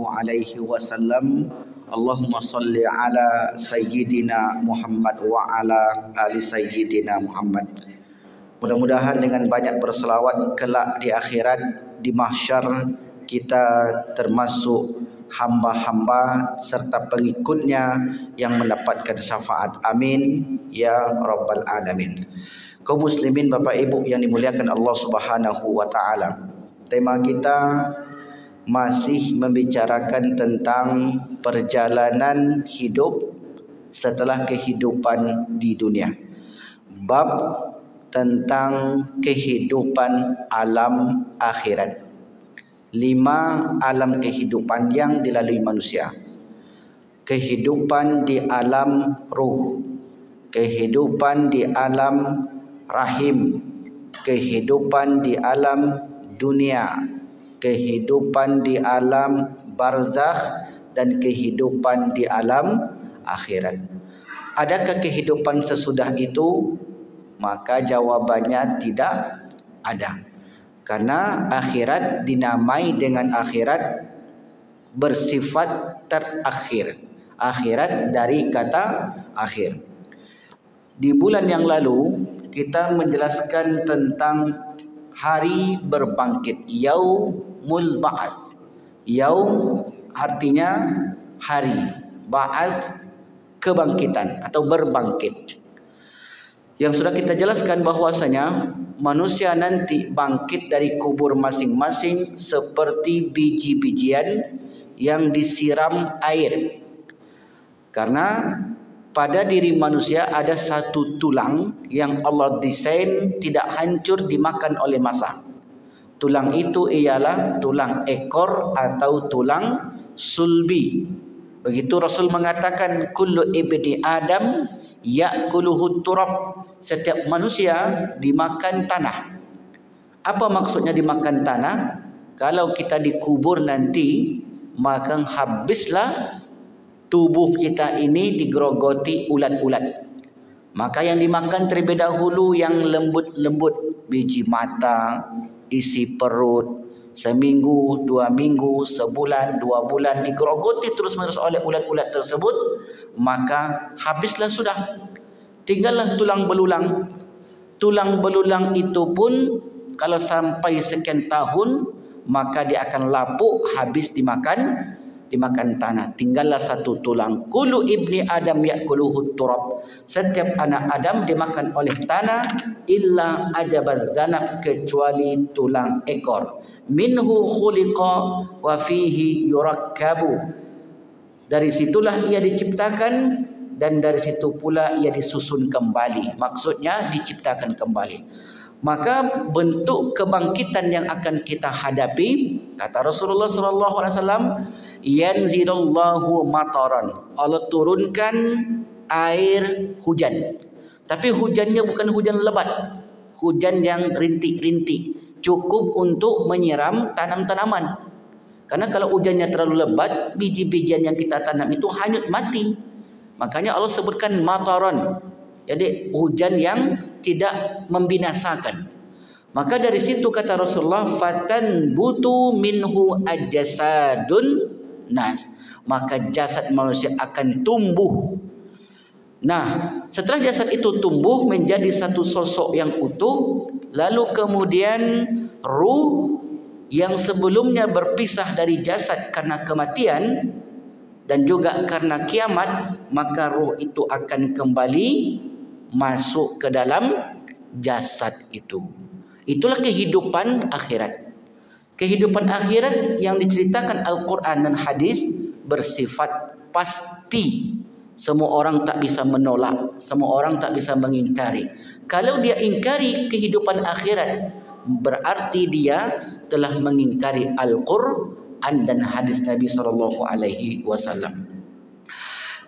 alaihi wasallam. Allahumma salli ala sayyidina Muhammad wa ala ali sayyidina Muhammad. Mudah-mudahan dengan banyak berselawat kelak di akhirat, di mahsyar, kita termasuk hamba-hamba serta pengikutnya yang mendapatkan syafaat. Amin ya rabbal alamin. Kaum muslimin, Bapak Ibu yang dimuliakan Allah Subhanahu wa taala. Tema kita masih membicarakan tentang perjalanan hidup setelah kehidupan di dunia. Bab tentang kehidupan alam akhirat. 5 alam kehidupan yang dilalui manusia. Kehidupan di alam ruh, kehidupan di alam rahim, kehidupan di alam dunia, kehidupan di alam barzakh, dan kehidupan di alam akhirat. Adakah kehidupan sesudah itu? Maka jawabannya tidak ada. Karena akhirat dinamai dengan akhirat bersifat terakhir. Akhirat dari kata akhir. Di bulan yang lalu kita menjelaskan tentang hari berbangkit, yaumul ba'ats. Yaum artinya hari, ba'ats kebangkitan atau berbangkit. Yang sudah kita jelaskan bahwasanya manusia nanti bangkit dari kubur masing-masing seperti biji-bijian yang disiram air. Karena pada diri manusia ada satu tulang yang Allah desain tidak hancur dimakan oleh masa. Tulang itu ialah tulang ekor atau tulang sulbi. Begitu Rasul mengatakan kullu ibni Adam ya'kuluhu turab. Setiap manusia dimakan tanah. Apa maksudnya dimakan tanah? Kalau kita dikubur nanti, maka habislah tubuh kita ini digerogoti ulat-ulat. Maka yang dimakan terlebih dahulu yang lembut-lembut, biji mata, isi perut. Seminggu, 2 minggu, sebulan, 2 bulan digerogoti terus-menerus oleh ulat-ulat tersebut, maka habislah sudah. Tinggallah tulang belulang. Tulang belulang itu pun kalau sampai sekian tahun, maka dia akan lapuk, habis dimakan tanah. Tinggallah satu tulang. Kullu ibni Adam ya'kuluhu turab. Setiap anak Adam dimakan oleh tanah, illa ajabaz zanab, kecuali tulang ekor. Minhu khuliqa wa fihi yurakkabu. Dari situlah ia diciptakan dan dari situ pula ia disusun kembali. Maksudnya diciptakan kembali. Maka bentuk kebangkitan yang akan kita hadapi, kata Rasulullah SAW, yanzilullahu mataran. Allah turunkan air hujan. Tapi hujannya bukan hujan lebat, hujan yang rintik-rintik, cukup untuk menyiram tanam-tanaman. Karena kalau hujannya terlalu lebat, biji-bijian yang kita tanam itu hanyut mati. Makanya Allah sebutkan mataran. Jadi hujan yang tidak membinasakan. Maka dari situ kata Rasulullah, fatan butu minhu ajasadun nas. Maka jasad manusia akan tumbuh. Nah, setelah jasad itu tumbuh menjadi satu sosok yang utuh, lalu kemudian ruh yang sebelumnya berpisah dari jasad karena kematian dan juga karena kiamat, maka ruh itu akan kembali masuk ke dalam jasad itu. Itulah kehidupan akhirat. Kehidupan akhirat yang diceritakan Al-Quran dan hadis bersifat pasti. Semua orang tak bisa menolak, semua orang tak bisa mengingkari. Kalau dia ingkari kehidupan akhirat, berarti dia telah mengingkari Al-Quran dan hadis Nabi SAW.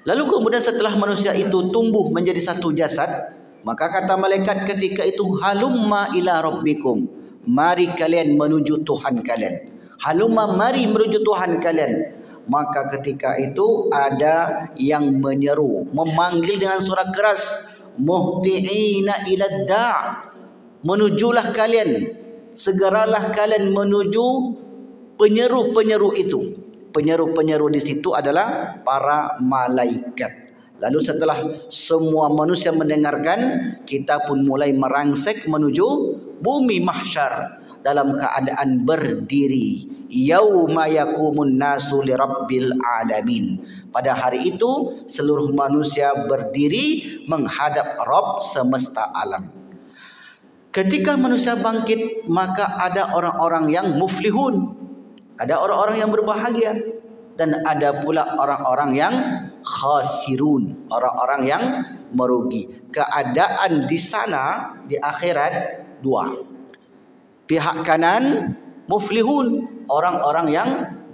Lalu kemudian setelah manusia itu tumbuh menjadi satu jasad, maka kata malaikat ketika itu, halumma ila rabbikum, mari kalian menuju Tuhan kalian. Halumma, mari menuju Tuhan kalian. Maka ketika itu ada yang menyeru, memanggil dengan suara keras, muhti'ina ila da', menujulah kalian, segeralah kalian menuju penyeru-penyeru itu. penyeru-penyeru di situ adalah para malaikat. Lalu setelah semua manusia mendengarkan, kita pun mulai merangsek menuju bumi mahsyar dalam keadaan berdiri. Yauma yaqumun nasu lirabbil alamin. Pada hari itu seluruh manusia berdiri menghadap Rabb semesta alam. Ketika manusia bangkit, maka ada orang-orang yang muflihun, ada orang-orang yang berbahagia, dan ada pula orang-orang yang khasirun, orang-orang yang merugi. Keadaan di sana di akhirat dua. Pihak kanan muflihun, orang-orang yang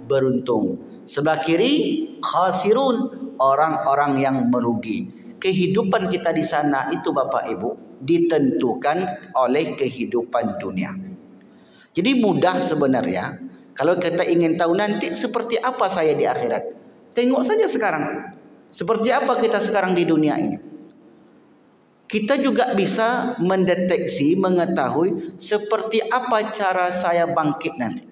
beruntung. Sebelah kiri khasirun, orang-orang yang merugi. Kehidupan kita di sana itu Bapak Ibu ditentukan oleh kehidupan dunia. Jadi mudah sebenarnya kalau kita ingin tahu nanti seperti apa saya di akhirat. Tengok saja sekarang. Seperti apa kita sekarang di dunia ini. Kita juga bisa mendeteksi, mengetahui seperti apa cara saya bangkit nanti.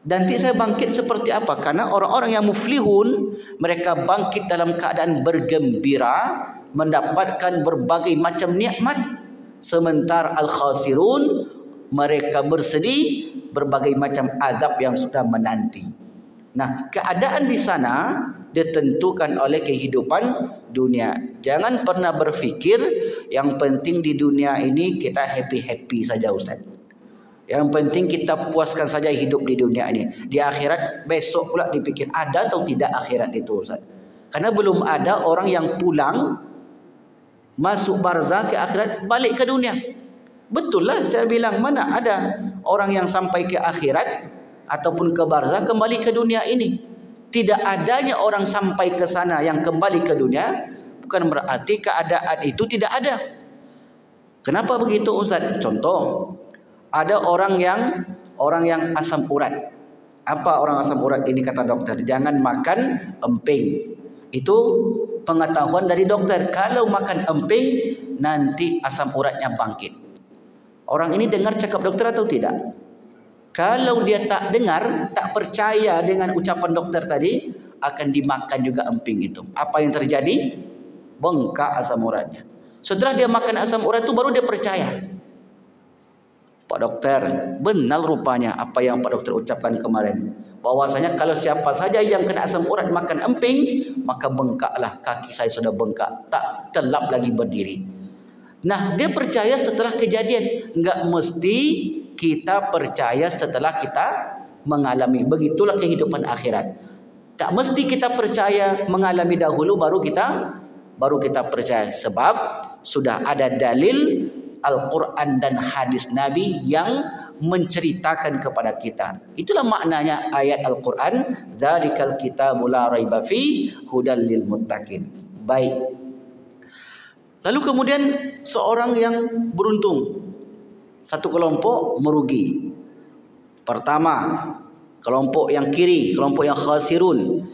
Nanti saya bangkit seperti apa? Karena orang-orang yang muflihun, mereka bangkit dalam keadaan bergembira, mendapatkan berbagai macam nikmat. Sementara al-khasirun, mereka bersedih, berbagai macam azab yang sudah menanti. Nah, keadaan di sana ditentukan oleh kehidupan dunia. Jangan pernah berfikir yang penting di dunia ini kita happy-happy saja Ustaz. Yang penting kita puaskan saja hidup di dunia ini. Di akhirat besok pula dipikir ada atau tidak akhirat itu Ustaz. Karena belum ada orang yang pulang masuk barzah ke akhirat balik ke dunia. Betul lah saya bilang, mana ada orang yang sampai ke akhirat ataupun ke barzah kembali ke dunia ini. Tidak adanya orang sampai ke sana yang kembali ke dunia bukan berarti keadaan itu tidak ada. Kenapa begitu Ustaz? Contoh, ada orang yang asam urat. Apa orang asam urat ini kata dokter? Jangan makan emping. Itu pengetahuan dari dokter. Kalau makan emping nanti asam uratnya bangkit. Orang ini dengar cakap dokter atau tidak? Kalau dia tak dengar, tak percaya dengan ucapan dokter tadi, akan dimakan juga emping itu. Apa yang terjadi? Bengkak asam uratnya. Setelah dia makan asam urat itu baru dia percaya. Pak dokter, benar rupanya apa yang Pak dokter ucapkan kemarin. Bahwasanya kalau siapa saja yang kena asam urat makan emping, maka bengkaklah, kaki saya sudah bengkak, tak telap lagi berdiri. Nah, dia percaya setelah kejadian. Enggak mesti kita percaya setelah kita mengalami. Begitulah kehidupan akhirat. Tak mesti kita percaya mengalami dahulu baru kita percaya. Sebab sudah ada dalil Al-Quran dan hadis Nabi yang menceritakan kepada kita. Itulah maknanya ayat Al-Quran, Dzalikal kitabu la raiba fi hudal lil muttaqin. Baik. Lalu kemudian seorang yang beruntung, satu kelompok merugi. Pertama, kelompok yang kiri, kelompok yang khasirun.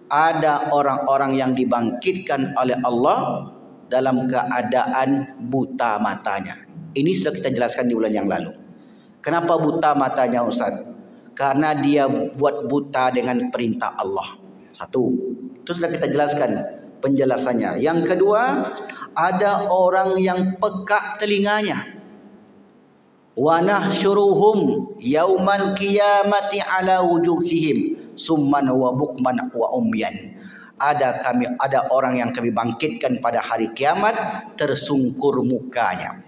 Ada orang-orang yang dibangkitkan oleh Allah dalam keadaan buta matanya. Ini sudah kita jelaskan di bulan yang lalu. Kenapa buta matanya Ustaz? Karena dia buat buta dengan perintah Allah. Satu, itu sudah kita jelaskan penjelasannya. Yang kedua, ada orang yang peka telinganya. Wa nahsyuruhum yaumal qiyamati ala wujuhihim summan wa bukman wa umyan. Ada orang yang kami bangkitkan pada hari kiamat tersungkur mukanya.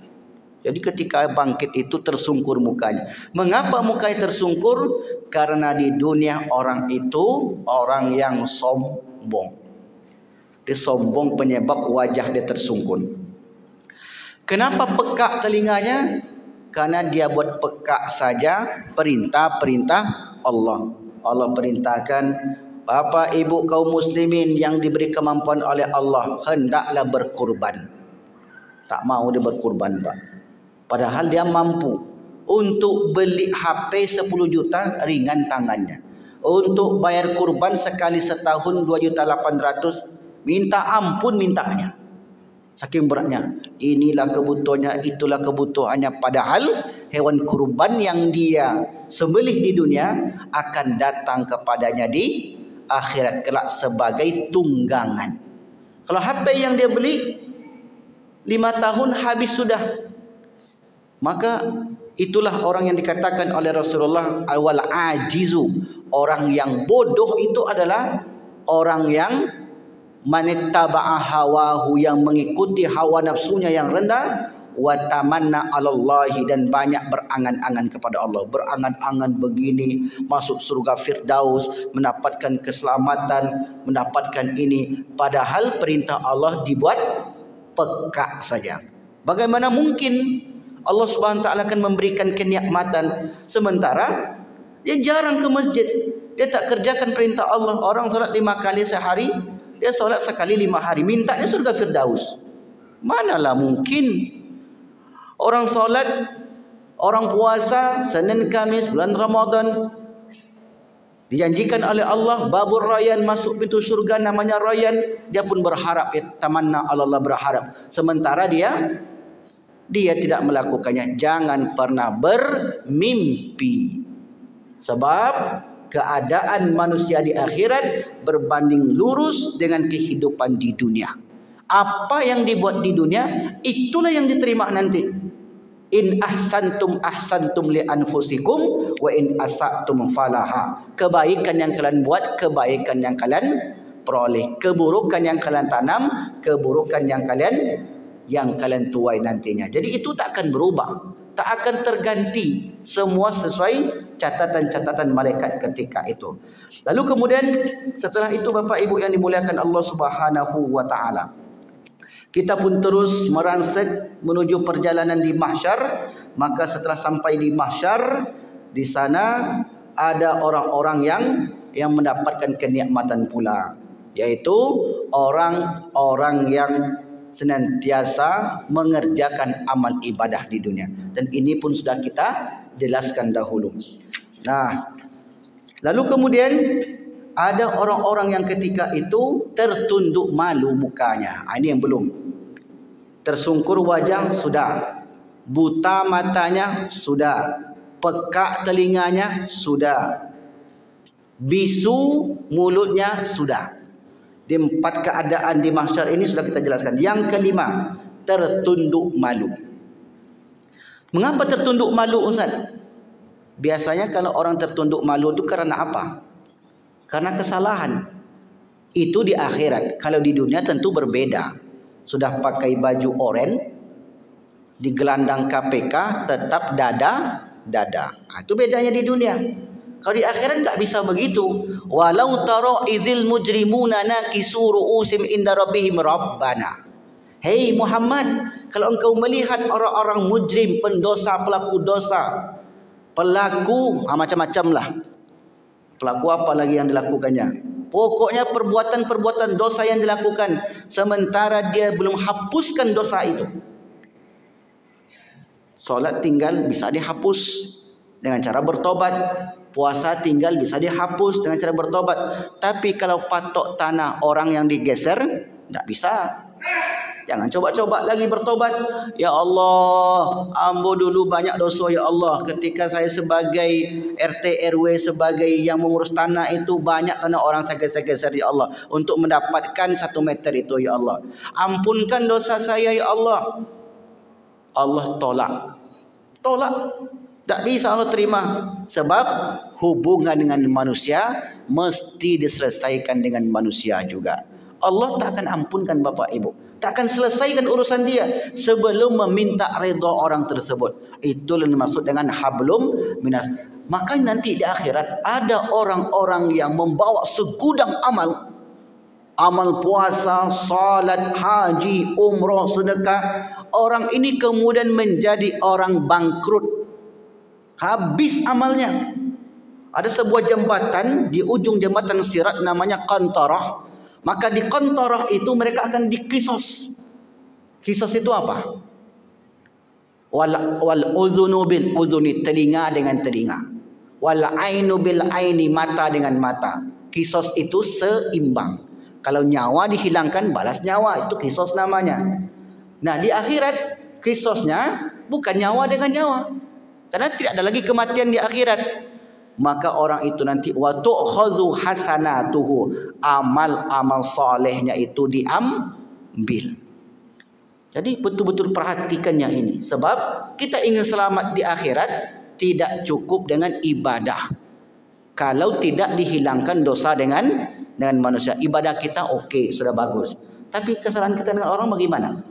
Jadi ketika bangkit itu tersungkur mukanya. Mengapa mukanya tersungkur? Karena di dunia orang itu orang yang sombong. Dia sombong penyebab wajah dia tersungkur. Kenapa pekak telinganya? Karena dia buat pekak saja perintah-perintah Allah. Allah perintahkan, Bapak ibu kaum muslimin yang diberi kemampuan oleh Allah, hendaklah berkurban. Tak mau dia berkurban, Pak. Padahal dia mampu. Untuk beli HP 10 juta ringan tangannya. Untuk bayar kurban sekali setahun 2.800.000 minta ampun mintanya. Saking beratnya. Inilah kebutuhannya, itulah kebutuhannya. Padahal hewan kurban yang dia sembelih di dunia akan datang kepadanya di akhirat kelak sebagai tunggangan. Kalau HP yang dia beli 5 tahun habis sudah, maka itulah orang yang dikatakan oleh Rasulullah awal ajizu. Orang yang bodoh itu adalah orang yang manittaba'a hawahu, yang mengikuti hawa nafsunya yang rendah, wa tamanna 'alallahi, dan banyak berangan-angan kepada Allah. Berangan-angan begini, masuk surga Firdaus, mendapatkan keselamatan, mendapatkan ini, padahal perintah Allah dibuat peka saja. Bagaimana mungkin Allah Subhanahu wa taala akan memberikan kenikmatan sementara dia jarang ke masjid, dia tak kerjakan perintah Allah. Orang solat 5 kali sehari, dia solat sekali 5 hari, mintanya surga Firdaus. Manalah mungkin orang solat, orang puasa Senin Kamis bulan Ramadan, dijanjikan oleh Allah babur rayyan, masuk pintu surga namanya rayyan, dia pun berharap, tamanna Allah, berharap, sementara dia tidak melakukannya. Jangan pernah bermimpi, sebab keadaan manusia di akhirat berbanding lurus dengan kehidupan di dunia. Apa yang dibuat di dunia, itulah yang diterima nanti. In ahsantum ahsantum li anfusikum wa in asatum falaha. Kebaikan yang kalian buat, kebaikan yang kalian peroleh. Keburukan yang kalian tanam, keburukan yang kalian tuai nantinya. Jadi itu tak akan berubah, tak akan terganti, semua sesuai catatan-catatan malaikat ketika itu. Lalu kemudian setelah itu Bapak Ibu yang dimuliakan Allah Subhanahu wa taala, kita pun terus merangsek menuju perjalanan di mahsyar. Maka setelah sampai di mahsyar, di sana ada orang-orang yang mendapatkan kenikmatan pula, yaitu orang-orang yang senantiasa mengerjakan amal ibadah di dunia. Dan ini pun sudah kita jelaskan dahulu. Nah, lalu kemudian ada orang-orang yang ketika itu tertunduk malu mukanya. Ini yang belum. Tersungkur wajah sudah, buta matanya sudah, pekak telinganya sudah, bisu mulutnya sudah. Di 4 keadaan di mahsyar ini sudah kita jelaskan. Yang kelima, tertunduk malu. Mengapa tertunduk malu, Ustaz? Biasanya kalau orang tertunduk malu itu karena apa? Karena kesalahan. Itu di akhirat. Kalau di dunia tentu berbeda. Sudah pakai baju oranye, di gelandang KPK tetap dada. Itu bedanya di dunia. Kalau di akhirat enggak bisa begitu. Walau tara idzil mujrimuna nakisu ru'usim inda rabbihim rabbana. Hei Muhammad, kalau engkau melihat orang-orang mujrim, pendosa, pelaku dosa, pelaku macam-macam lah. Pelaku apa lagi yang dilakukannya? Pokoknya perbuatan-perbuatan dosa yang dilakukan sementara dia belum hapuskan dosa itu. Solat tinggal bisa dihapus dengan cara bertobat. Puasa tinggal bisa dihapus dengan cara bertobat. Tapi kalau patok tanah orang yang digeser, tidak bisa. Jangan coba-coba lagi bertobat. Ya Allah, ambo dulu banyak dosa ya Allah. Ketika saya sebagai RT RW, sebagai yang mengurus tanah itu, banyak tanah orang saya geser-geser ya Allah, untuk mendapatkan 1 meter itu ya Allah. Ampunkan dosa saya ya Allah. Allah tolak. Tak bisa Allah terima. Sebab hubungan dengan manusia mesti diselesaikan dengan manusia juga. Allah tak akan ampunkan Bapak Ibu, tak akan selesaikan urusan dia sebelum meminta redha orang tersebut. Itulah yang dimaksud dengan hablum minas. Maka nanti di akhirat ada orang-orang yang membawa segudang amal puasa, salat, haji, umrah, sedekah. Orang ini kemudian menjadi orang bangkrut, habis amalnya. Ada sebuah jembatan, di ujung jembatan sirat namanya Qantarah. Maka di Qantarah itu mereka akan dikisos. Kisos itu apa? Wal uzunu bil uzuni, telinga dengan telinga. Wal ainu bil aini, mata dengan mata. Kisos itu seimbang. Kalau nyawa dihilangkan, balas nyawa. Itu kisos namanya. Nah, di akhirat kisosnya bukan nyawa dengan nyawa. Karena tidak ada lagi kematian di akhirat. Maka orang itu nanti wa tu'khadhu hasanatuhu, amal-amal solehnya itu diambil. Jadi betul-betul perhatikan yang ini. Sebab kita ingin selamat di akhirat, tidak cukup dengan ibadah. Kalau tidak dihilangkan dosa dengan manusia. Ibadah kita okey, sudah bagus. Tapi kesalahan kita dengan orang bagaimana?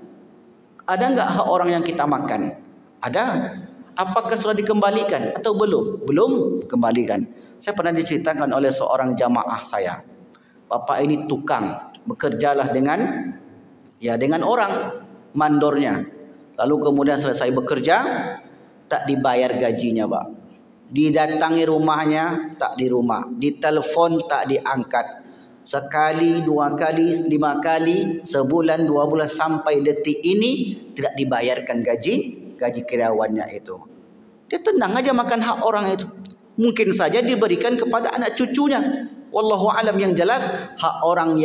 Ada enggak hak orang yang kita makan? Ada. Apakah sudah dikembalikan atau belum? Belum dikembalikan. Saya pernah diceritakan oleh seorang jamaah saya. Bapak ini tukang, bekerjalah dengan orang mandornya. Lalu kemudian selesai bekerja, tak dibayar gajinya, Pak. Didatangi rumahnya, tak di rumah. Ditelepon, tak diangkat. Sekali, 2 kali, 5 kali, sebulan, 2 bulan, sampai detik ini tidak dibayarkan gaji karyawannya itu. Dia tenang aja makan hak orang itu. Mungkin saja diberikan kepada anak cucunya. Wallahu alam, yang jelas hak orang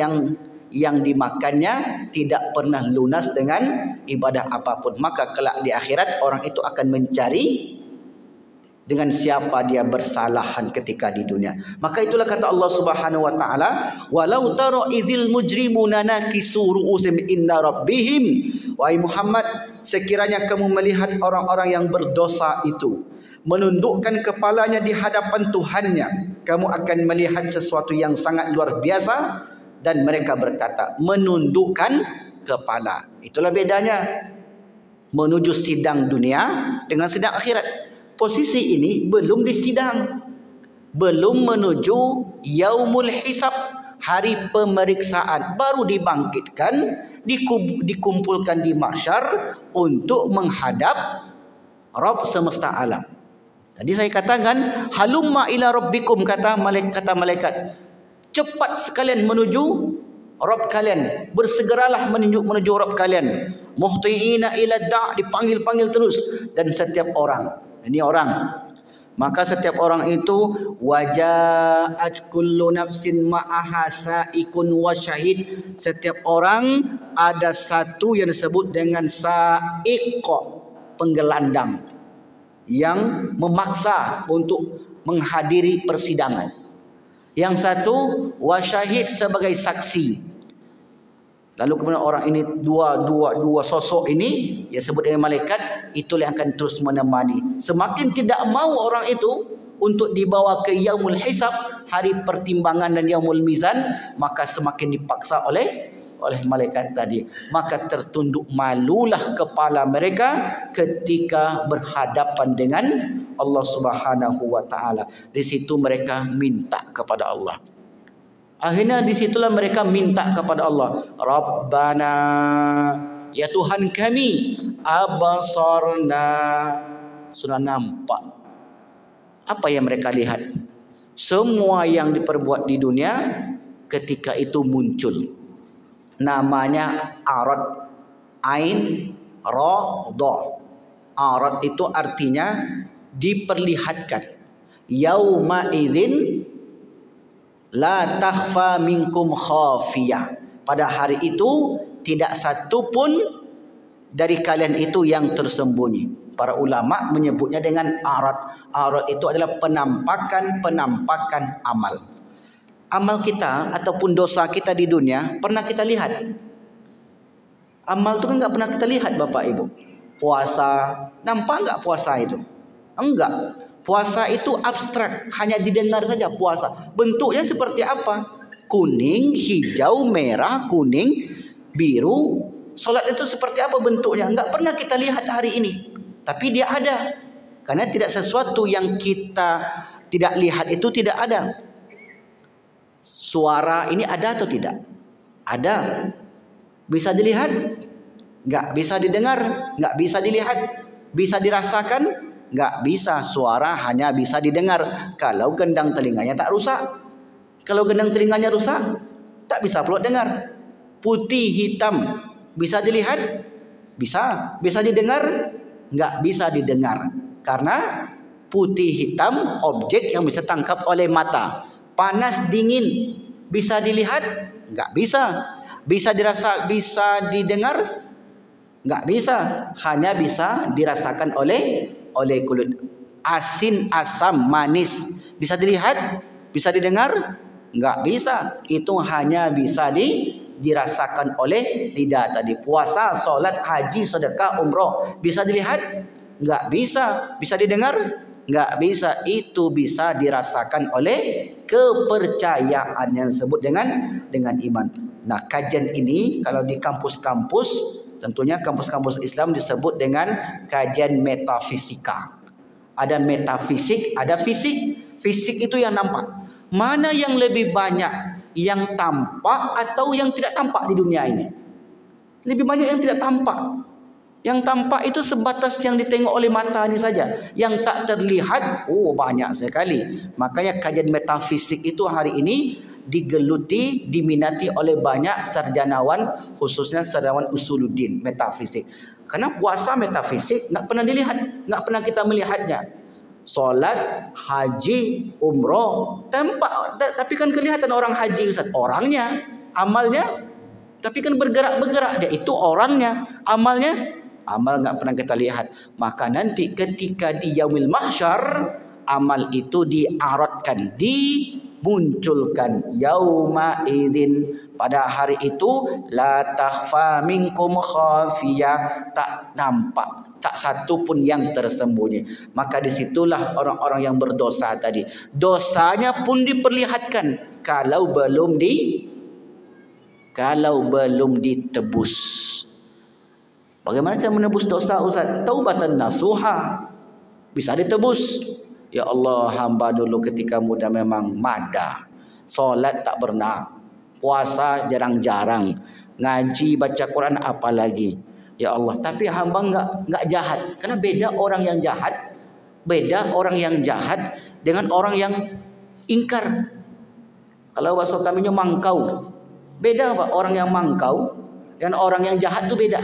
yang dimakannya tidak pernah lunas dengan ibadah apapun. Maka kelak di akhirat orang itu akan mencari dengan siapa dia bersalahan ketika di dunia. Maka itulah kata Allah Subhanahu wa taala, walau tara idzil mujrimuna nakisu ru'usim inna rabbihim. Wahai Muhammad, sekiranya kamu melihat orang-orang yang berdosa itu menundukkan kepalanya di hadapan Tuhannya, kamu akan melihat sesuatu yang sangat luar biasa. Dan mereka berkata, menundukkan kepala. Itulah bedanya menuju sidang dunia dengan sidang akhirat. Posisi ini belum di sidang, belum menuju yaumul hisab, hari pemeriksaan, baru dibangkitkan, dikumpulkan di mahsyar untuk menghadap Rabb semesta alam. Tadi saya katakan, halumma ila rabbikum, kata malaikat, cepat sekalian menuju Rabb kalian, bersegeralah menuju Rabb kalian. Muhtiina ila da', dipanggil terus. Dan setiap orang, ini orang, maka setiap orang itu waja'at kullu nafsin ma'aha sa'ikun wa syahid. Setiap orang ada satu yang disebut dengan sa'iq, penggelandang yang memaksa untuk menghadiri persidangan. Yang satu wasyahid, sebagai saksi. Lalu kemudian orang ini dua sosok ini yang sebut dengan malaikat, itulah yang akan terus menemani. Semakin tidak mau orang itu untuk dibawa ke yaumul hisab, hari pertimbangan dan yaumul mizan, maka semakin dipaksa oleh malaikat tadi. Maka tertunduk malulah kepala mereka ketika berhadapan dengan Allah Subhanahu wa taala. Di situ mereka minta kepada Allah. Akhirnya disitulah mereka minta kepada Allah, Rabbana, ya Tuhan kami, abasarna, sudah nampak. Apa yang mereka lihat? Semua yang diperbuat di dunia ketika itu muncul. Namanya arad, ain, ra, dha. Arad itu artinya diperlihatkan. Yauma idzin la takhfa minkum khafiyah. Pada hari itu tidak satu pun dari kalian itu yang tersembunyi. Para ulama menyebutnya dengan arad. Arad itu adalah penampakan amal. Amal kita ataupun dosa kita di dunia pernah kita lihat. Amal itu kan enggak pernah kita lihat, Bapak Ibu. Puasa, nampak enggak puasa itu? Enggak. Puasa itu abstrak, hanya didengar saja puasa. Bentuknya seperti apa? Kuning, hijau, merah, kuning, biru. Solat itu seperti apa bentuknya? Enggak pernah kita lihat hari ini. Tapi dia ada. Karena tidak sesuatu yang kita tidak lihat itu tidak ada. Suara ini ada atau tidak? Ada. Bisa dilihat? Enggak. Bisa didengar? Enggak bisa dilihat. Bisa dirasakan? Enggak bisa. Suara hanya bisa didengar kalau gendang telinganya tak rusak. Kalau gendang telinganya rusak, tak bisa pula dengar. Putih hitam bisa dilihat? Bisa. Bisa didengar? Enggak bisa didengar. Karena putih hitam objek yang bisa tangkap oleh mata. Panas dingin bisa dilihat? Enggak bisa. Bisa dirasa, bisa didengar? Enggak bisa, hanya bisa dirasakan oleh kulit. Asin, asam, manis bisa dilihat, bisa didengar? Enggak bisa. Itu hanya bisa dirasakan oleh lidah tadi. Puasa, solat, haji, sedekah, umroh bisa dilihat? Enggak bisa. Bisa didengar? Enggak bisa. Itu bisa dirasakan oleh kepercayaan yang disebut dengan iman. Nah, kajian ini kalau di kampus-kampus, tentunya kampus-kampus Islam disebut dengan kajian metafisika. Ada metafisik, ada fisik. Fisik itu yang nampak. Mana yang lebih banyak, yang tampak atau yang tidak tampak di dunia ini? Lebih banyak yang tidak tampak. Yang tampak itu sebatas yang ditengok oleh mata ini saja. Yang tak terlihat, banyak sekali. Makanya kajian metafisik itu hari ini digeluti, diminati oleh banyak sarjanawan, khususnya sarjanawan usuluddin, metafisik. Karena puasa metafisik nggak pernah dilihat, nggak pernah kita melihatnya. Solat, haji, umroh, tampak, tapi kan kelihatan orang haji, Ustaz. Orangnya, amalnya, tapi kan bergerak-bergerak dia. Itu orangnya, amalnya, amal nggak pernah kita lihat. Maka nanti ketika di yaumil mahsyar, amal itu diaradkan, dimunculkan. Yauma idzin, pada hari itu la takhfa minkum khafiyah, tak nampak, tak satu pun yang tersembunyi. Maka disitulah orang-orang yang berdosa tadi, dosanya pun diperlihatkan kalau belum ditebus. Bagaimana cara menebus dosa, Ustaz? Taubatan nasuha, bisa ditebus. Ya Allah, hamba dulu ketika muda memang mada, solat tak pernah, puasa jarang-jarang, ngaji baca Quran apalagi. Ya Allah, tapi hamba enggak jahat. Karena beda orang yang jahat, beda orang yang jahat dengan orang yang ingkar. Kalau bahasa kaminya mangkau, beda Pak, orang yang mangkau dan orang yang jahat itu beda.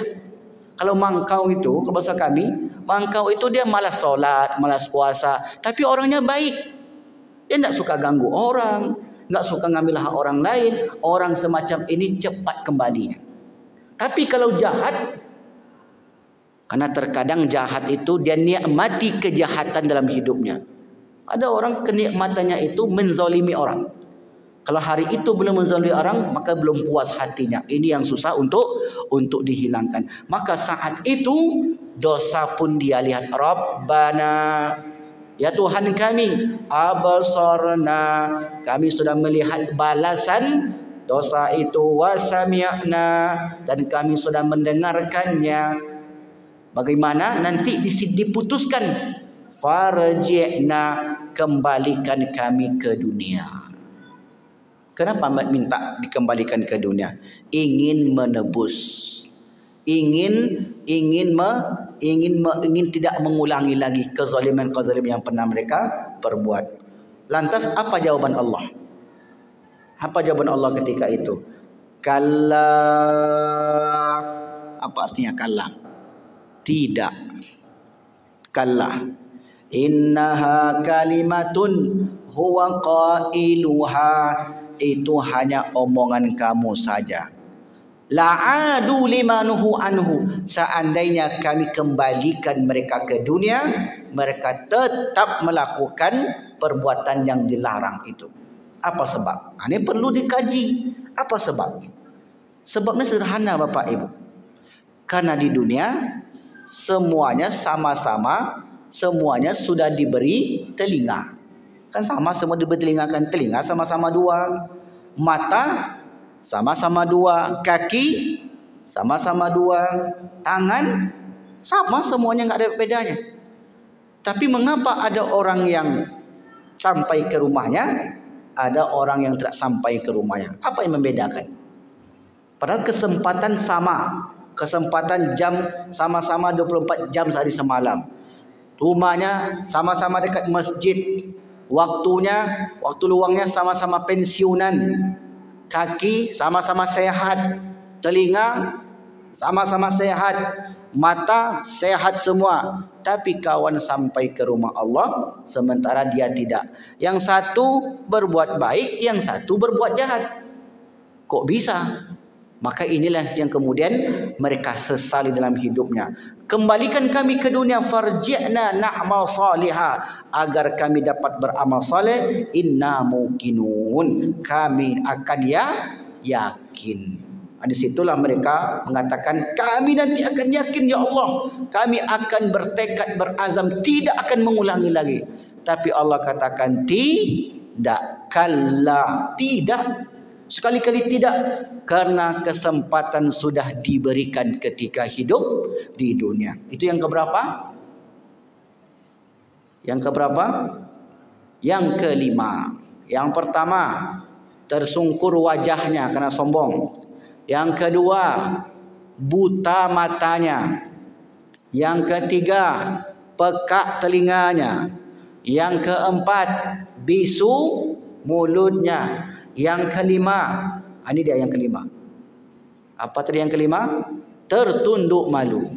Kalau mangkau itu, kalau bahasa kami, mangkau itu dia malas solat, malas puasa, tapi orangnya baik. Dia tidak suka ganggu orang, tidak suka ngambil hak orang lain. Orang semacam ini cepat kembalinya. Tapi kalau jahat, karena terkadang jahat itu dia nikmati kejahatan dalam hidupnya. Ada orang kenikmatannya itu menzalimi orang. Kalau hari itu belum menzalimi orang, maka belum puas hatinya. Ini yang susah untuk dihilangkan. Maka saat itu dosa pun dia lihat. Rabbana, ya Tuhan kami, abasarna, kami sudah melihat balasan dosa itu, wasami'na, dan kami sudah mendengarkannya. Bagaimana nanti diputuskan, farji'na, kembalikan kami ke dunia. Kenapa minta dikembalikan ke dunia? Ingin menebus, ingin tidak mengulangi lagi kezaliman yang pernah mereka perbuat. Lantas apa jawaban Allah? Apa jawaban Allah ketika itu? Kalla. Apa artinya kalla? Tidak. Kalla. Innaha kalimatun huwa qailuha, itu hanya omongan kamu saja. La'adu limanuhu anhu, seandainya kami kembalikan mereka ke dunia, mereka tetap melakukan perbuatan yang dilarang itu. Apa sebab? Ini perlu dikaji. Apa sebab? Sebabnya sederhana Bapak Ibu. Karena di dunia semuanya sama-sama, semuanya sudah diberi telinga. Kan sama semua diberi telinga, kan telinga sama-sama dua, mata sama-sama dua, kaki sama-sama dua, tangan sama, semuanya nggak ada bedanya. Tapi mengapa ada orang yang sampai ke rumahnya, ada orang yang tidak sampai ke rumahnya? Apa yang membedakan? Padahal kesempatan sama, kesempatan jam sama-sama 24 jam sehari semalam. Rumahnya sama-sama dekat masjid. Waktunya, waktu luangnya sama-sama pensiunan. Kaki sama-sama sehat, telinga sama-sama sehat, mata sehat semua. Tapi kawan sampai ke rumah Allah, sementara dia tidak. Yang satu berbuat baik, yang satu berbuat jahat. Kok bisa? Maka inilah yang kemudian mereka sesali dalam hidupnya. Kembalikan kami ke dunia, farji'na na'mal salihah, agar kami dapat beramal saleh. Inna muqinun, kami akan yakin. Di situlah mereka mengatakan, kami nanti akan yakin ya Allah, kami akan bertekad berazam tidak akan mengulangi lagi. Tapi Allah katakan tidak, kalla, tidak, sekali-kali tidak, karena kesempatan sudah diberikan ketika hidup di dunia. Itu yang keberapa? Yang keberapa? Yang kelima. Yang pertama, tersungkur wajahnya karena sombong. Yang kedua, buta matanya. Yang ketiga, pekak telinganya. Yang keempat, bisu mulutnya. Yang kelima, ini dia yang kelima. Apa tadi yang kelima? Tertunduk malu.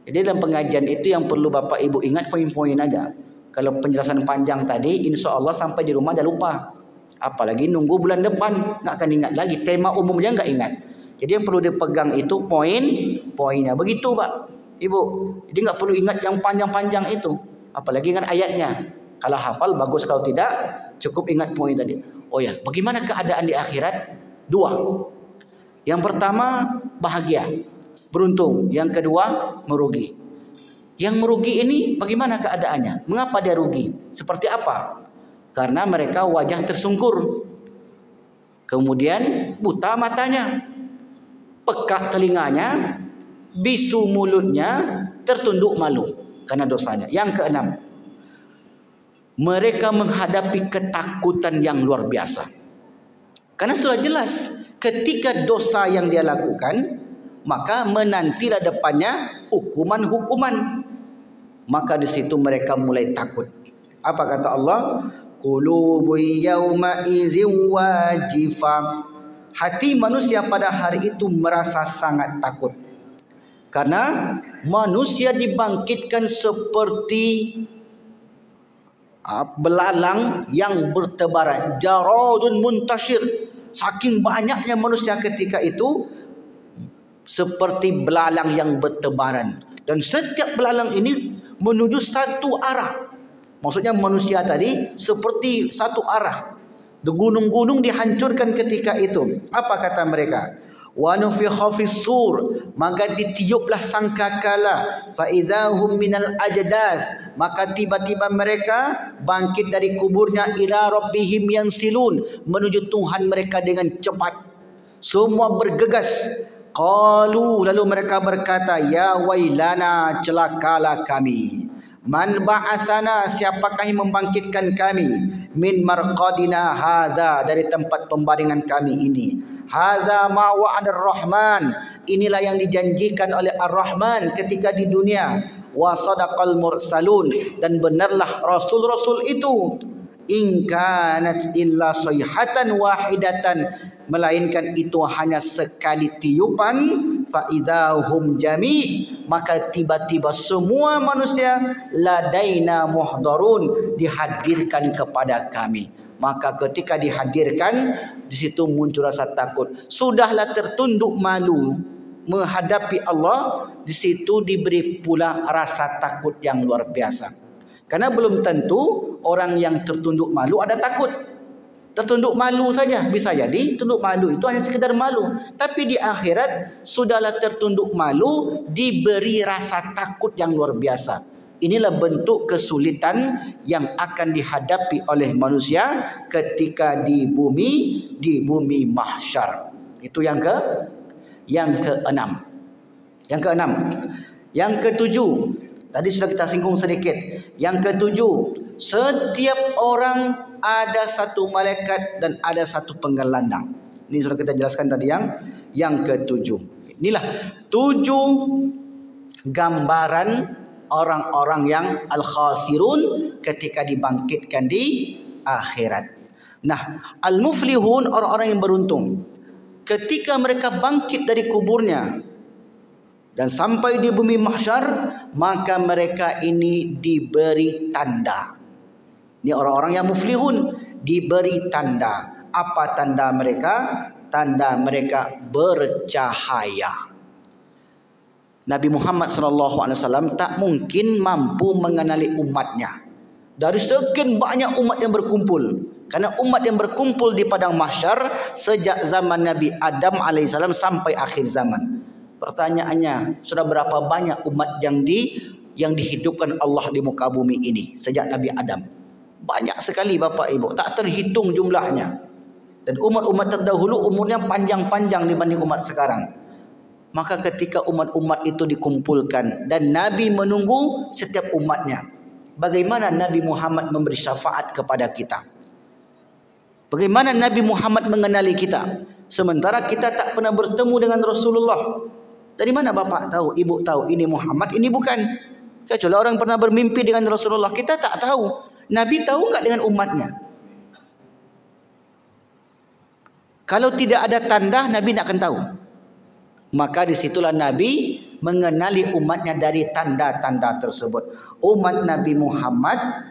Jadi dalam pengajian itu yang perlu Bapak Ibu ingat poin-poin aja. Kalau penjelasan panjang tadi, insya Allah sampai di rumah dah lupa. Apalagi nunggu bulan depan, nggak akan ingat lagi. Tema umumnya nggak ingat. Jadi yang perlu dipegang itu poin-poinnya. Begitu Pak, Ibu. Jadi nggak perlu ingat yang panjang-panjang itu. Apalagi ingat ayatnya. Kalau hafal bagus, kalau tidak cukup ingat poin tadi. Oh ya, bagaimana keadaan di akhirat? Dua. Yang pertama bahagia, beruntung. Yang kedua merugi. Yang merugi ini bagaimana keadaannya? Mengapa dia rugi? Seperti apa? Karena mereka wajah tersungkur, kemudian buta matanya, pekak telinganya, bisu mulutnya, tertunduk malu karena dosanya. Yang keenam, mereka menghadapi ketakutan yang luar biasa. Karena sudah jelas ketika dosa yang dia lakukan, maka menantilah depannya hukuman-hukuman. Maka di situ mereka mulai takut. Apa kata Allah? Qulubu yawma idzin wajifah. Hati manusia pada hari itu merasa sangat takut. Karena manusia dibangkitkan seperti belalang yang bertebaran, jaradun muntashir. Saking banyaknya manusia ketika itu, seperti belalang yang bertebaran, dan setiap belalang ini menuju satu arah. Maksudnya manusia tadi seperti satu arah. Gunung-gunung dihancurkan ketika itu. Apa kata mereka? Wa nufikha fis-sur, maka ditiuplah sangkakala, fa idzahum minal ajdas, maka tiba-tiba mereka bangkit dari kuburnya, ila rabbihim yansilun, menuju Tuhan mereka dengan cepat. Semua bergegas. Qalu, lalu mereka berkata, ya wailana, celakalah kami. Man ba'athana, siapakah yang membangkitkan kami? Min marqadina hadza, dari tempat pembaringan kami ini. Hadza ma wa'ada ar-Rahman, inilah yang dijanjikan oleh Ar-Rahman ketika di dunia. Wa sadaqal mursalun, dan benarlah rasul-rasul itu. In kanat illa sayhatan wahidatan, melainkan itu hanya sekali tiupan. Fa idzahum jami', maka tiba-tiba semua manusia ladaina muhdarun, dihadirkan kepada kami. Maka ketika dihadirkan, di situ muncul rasa takut. Sudahlah tertunduk malu menghadapi Allah, di situ diberi pula rasa takut yang luar biasa. Karena belum tentu orang yang tertunduk malu ada takut. Tertunduk malu saja, bisa jadi tunduk malu itu hanya sekedar malu. Tapi di akhirat sudahlah tertunduk malu, diberi rasa takut yang luar biasa. Inilah bentuk kesulitan yang akan dihadapi oleh manusia ketika di bumi mahsyar. Itu yang keenam. Yang ketujuh, tadi sudah kita singgung sedikit. Yang ketujuh, setiap orang ada satu malaikat dan ada satu penggelandang. Ini sudah kita jelaskan tadi yang ketujuh. Inilah 7 gambaran orang-orang yang al-khasirun ketika dibangkitkan di akhirat. Nah, al-muflihun, orang-orang yang beruntung, ketika mereka bangkit dari kuburnya dan sampai di bumi mahsyar, maka mereka ini diberi tanda. Ini orang-orang yang muflihun, diberi tanda. Apa tanda mereka? tanda mereka bercahaya. Nabi Muhammad SAW tak mungkin mampu mengenali umatnya dari sekian banyak umat yang berkumpul. Karena umat yang berkumpul di padang mahsyar sejak zaman Nabi Adam alaihissalam sampai akhir zaman. Pertanyaannya, sudah berapa banyak umat yang dihidupkan Allah di muka bumi ini sejak Nabi Adam? Banyak sekali Bapak Ibu, tak terhitung jumlahnya. Dan umat-umat terdahulu umurnya panjang-panjang dibanding umat sekarang. Maka ketika umat-umat itu dikumpulkan dan Nabi menunggu setiap umatnya, bagaimana Nabi Muhammad memberi syafaat kepada kita? Bagaimana Nabi Muhammad mengenali kita? Sementara kita tak pernah bertemu dengan Rasulullah. Dari mana Bapak tahu, Ibu tahu ini Muhammad, ini bukan? Kecuali orang pernah bermimpi dengan Rasulullah, kita tak tahu. Nabi tahu enggak dengan umatnya? Kalau tidak ada tanda, Nabi tidak akan tahu. Maka disitulah Nabi mengenali umatnya dari tanda-tanda tersebut. Umat Nabi Muhammad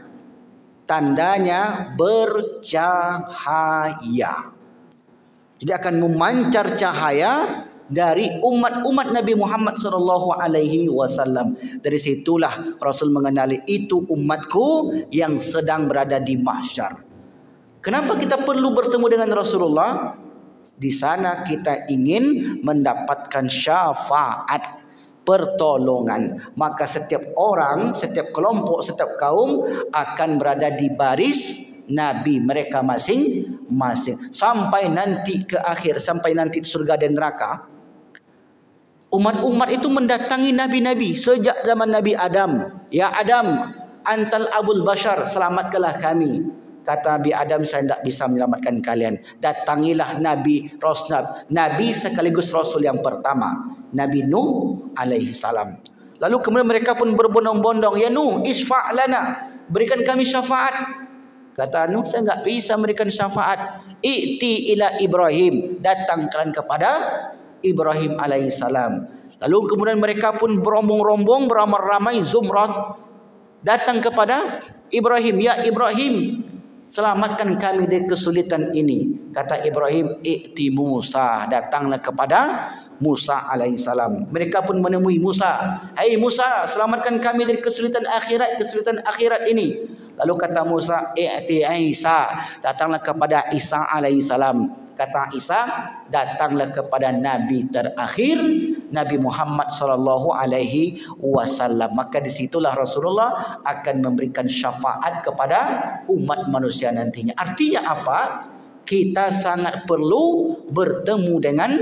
tandanya bercahaya. Jadi akan memancar cahaya dari umat-umat Nabi Muhammad SAW. Dari situlah Rasul mengenali itu umatku yang sedang berada di mahsyar. Kenapa kita perlu bertemu dengan Rasulullah? Di sana kita ingin mendapatkan syafaat, pertolongan. Maka setiap orang, setiap kelompok, setiap kaum akan berada di baris Nabi mereka masing-masing. Sampai nanti ke akhir, sampai nanti surga dan neraka. Umat-umat itu mendatangi Nabi-Nabi sejak zaman Nabi Adam. Ya Adam, antal abul bashar, selamatkanlah kami. Kata Nabi Adam, saya tidak bisa menyelamatkan kalian. Datangilah Nabi sekaligus Rasul yang pertama, Nabi Nuh alaihi salam. Lalu kemudian mereka pun berbondong-bondong, ya Nuh, isfa' lana, berikan kami syafaat. Kata Nuh, saya tidak bisa memberikan syafaat. I'ti ila Ibrahim, datang kalian kepada Ibrahim alaihi salam. Lalu kemudian mereka pun berombong-rombong, beramai-ramai, zumrah, datang kepada Ibrahim, ya Ibrahim, selamatkan kami dari kesulitan ini. Kata Ibrahim, i'ti Musa, datanglah kepada Musa alaihissalam. Mereka pun menemui Musa, hai Musa, selamatkan kami dari kesulitan akhirat ini. Lalu kata Musa, i'ti Isa, datanglah kepada Isa alaihissalam. Kata Isa, datanglah kepada Nabi terakhir, Nabi Muhammad SAW. Maka disitulah Rasulullah akan memberikan syafaat kepada umat manusia nantinya. Artinya apa? Kita sangat perlu bertemu dengan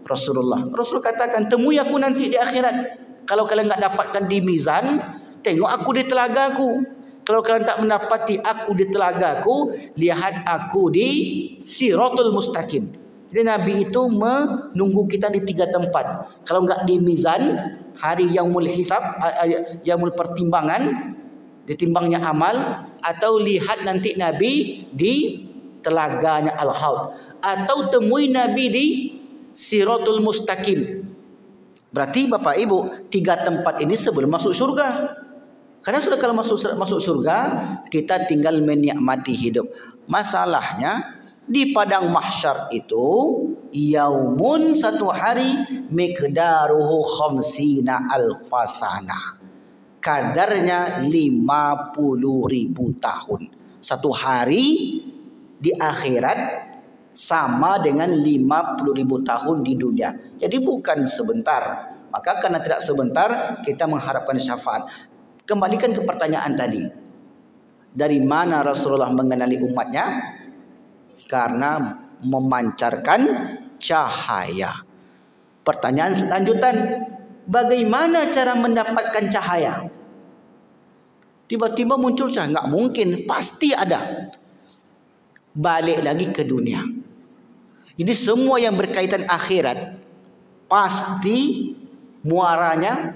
Rasulullah. Rasul katakan, temui aku nanti di akhirat. Kalau kalian tak dapatkan di mizan, tengok aku di telagaku. Kalau kalian tak mendapati aku di telagaku, lihat aku di Siratul Mustaqim. Jadi Nabi itu menunggu kita di 3 tempat. Kalau enggak di mizan, hari yaumul hisab, yaumul pertimbangan, ditimbangnya amal, atau lihat nanti Nabi di telaganya Al-Haud, atau temui Nabi di Siratul Mustaqim. Berarti Bapak Ibu, 3 tempat ini sebelum masuk surga. Karena sudah kalau masuk surga, kita tinggal menikmati hidup. Masalahnya di padang mahsyar itu, yaumun, satu hari, miqdaruhu khamsina alfasana, kadarnya 50.000 tahun. Satu hari di akhirat sama dengan 50.000 tahun di dunia. Jadi bukan sebentar. Maka karena tidak sebentar, kita mengharapkan syafaat. Kembalikan ke pertanyaan tadi. Dari mana Rasulullah mengenali umatnya? Karena memancarkan cahaya. Pertanyaan lanjutan, bagaimana cara mendapatkan cahaya? Tiba-tiba muncul cahaya? Enggak mungkin, pasti ada. Balik lagi ke dunia. Jadi semua yang berkaitan akhirat pasti muaranya,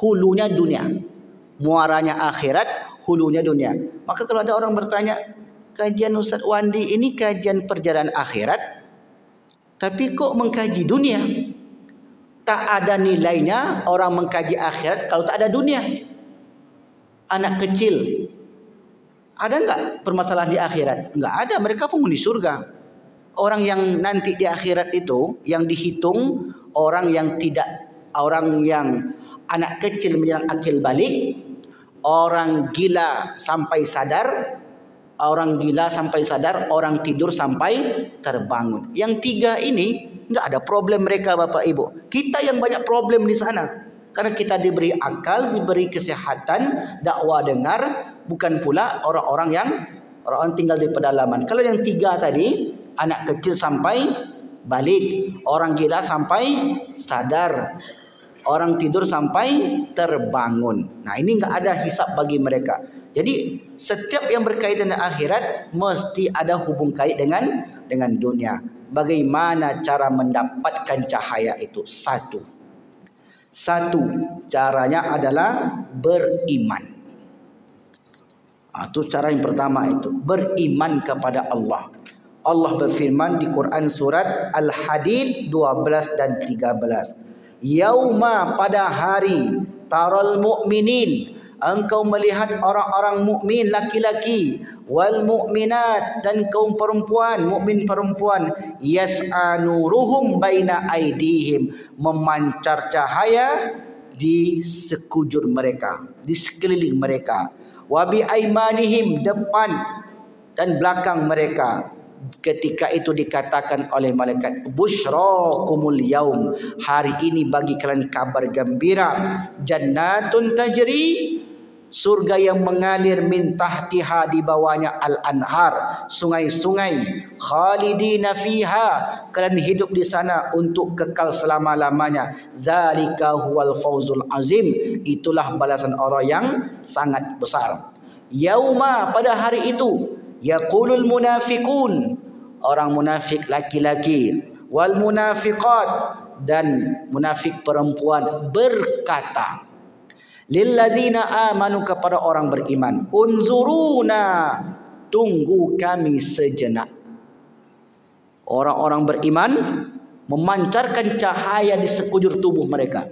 hulunya dunia. Muaranya akhirat, hulunya dunia. Maka kalau ada orang bertanya, kajian Ustaz Wandi ini kajian perjalanan akhirat, tapi kok mengkaji dunia? Tak ada nilainya orang mengkaji akhirat kalau tak ada dunia. Anak kecil, ada enggak permasalahan di akhirat? Enggak ada, mereka penghuni surga. Orang yang nanti di akhirat itu yang dihitung orang yang anak kecil menjelang akil balik, orang gila sampai sadar, orang tidur sampai terbangun. Yang tiga ini enggak ada problem mereka Bapak Ibu. Kita yang banyak problem di sana. Karena kita diberi akal, diberi kesehatan, dakwah dengar, bukan pula orang tinggal di pedalaman. Kalau yang tiga tadi, anak kecil sampai balik, orang gila sampai sadar, orang tidur sampai terbangun. Nah, ini enggak ada hisab bagi mereka. Jadi setiap yang berkaitan dengan akhirat mesti ada hubung kait dengan dunia. Bagaimana cara mendapatkan cahaya itu? Satu caranya adalah beriman. Itu cara yang pertama, itu beriman kepada Allah. Allah berfirman di Quran surat Al-Hadid 12 dan 13. Yauma, pada hari, taral mu'minin, engkau melihat orang-orang mukmin laki-laki, wal mu'minat, dan kaum perempuan, mukmin perempuan, yas'a nuruhum baina aidihim, memancar cahaya di sekujur mereka, di sekeliling mereka, wa bi aimanihim, depan dan belakang mereka. Ketika itu dikatakan oleh malaikat, busyrakumul yaum, hari ini bagi kalian kabar gembira, jannatun tajri, surga yang mengalir, min tahtiha, di bawahnya al-anhar, sungai-sungai, khalidina fiha, kalian hidup di sana untuk kekal selama-lamanya. Zalika huwal fawzul azim, itulah balasan orang yang sangat besar. Yauma, pada hari itu, yaqulul munafiqun, orang munafik laki-laki, wal munafiqat, dan munafik perempuan berkata, lilladzina amanu, kepada orang beriman, unzuruna, tunggu kami sejenak. Orang-orang beriman memancarkan cahaya di sekujur tubuh mereka.